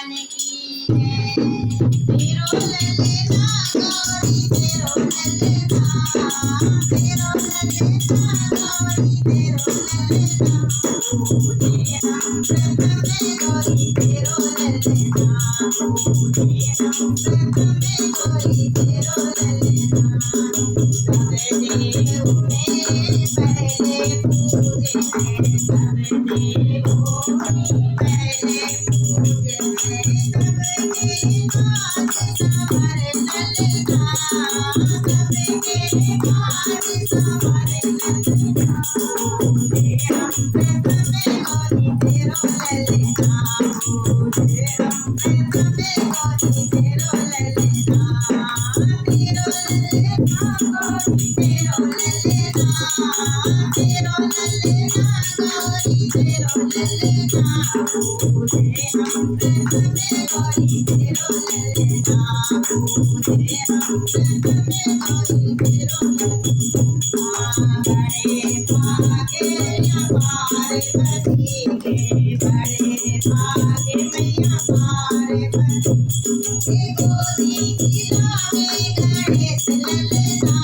भगवान की है। तेरो ललना गौरी तेरो ललना, तेरो ललना गौरी तेरो ललना, पूजे हम प्रथम गौरी तेरो ललना, पूजे हम प्रथम गौरी तेरो ललना। सब देव में पहले पूजे हैं, सब देवों में पहले पूजे हैं, सबके हाथ संवर ललना, सबके हाथ संवर ललना, पूजे हम प्रथम गौरी तेरो ललना, पूजे हम प्रथम गौरी तेरो ललना, तेरो ललना गौरी तेरो ललना, तेरो ललना गौरी तेरो ललना, पूजे हम प्रथम गौरी तेरो ललना, पूजे हम प्रथम गौरी तेरो ललना। बड़े भागे मैया पार्वती के, बड़े भागे मैया पार्वती के, गोदी खिलावे गणेश ललना,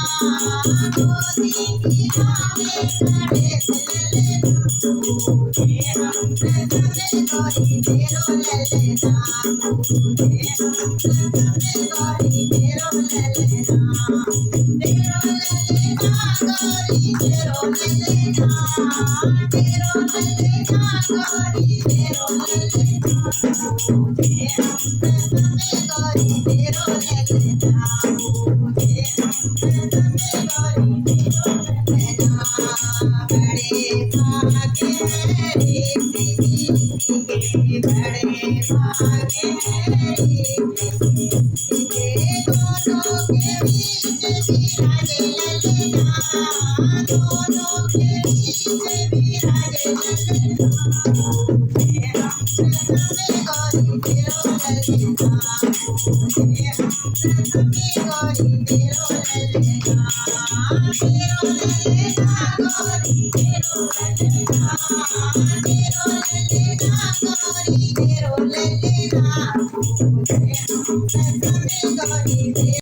गोदी खिलावे गणेश ललना, पूजे हम प्रथम गौरी तेरो ललना, पूजे हम प्रथम गौरी तेरो ललना, तेरो ललना गौरी तेरो ललना, तेरो ललना गौरी तेरो ललना, पूजे हम प्रथम गौरी तेरो ललना, पूजे हम प्रथम गौरी तेरो ललना। बड़े भागे रे प्रीति के, बड़े भागे रे प्रीति के, दोनों के बीच विराजे ललना, दोनों के बीच विराजे ललना, पूजे हम प्रथम गौरी तेरो ललना, पूजे हम प्रथम गौरी तेरो ललना, तेरो ललना गौरी तेरो ललना।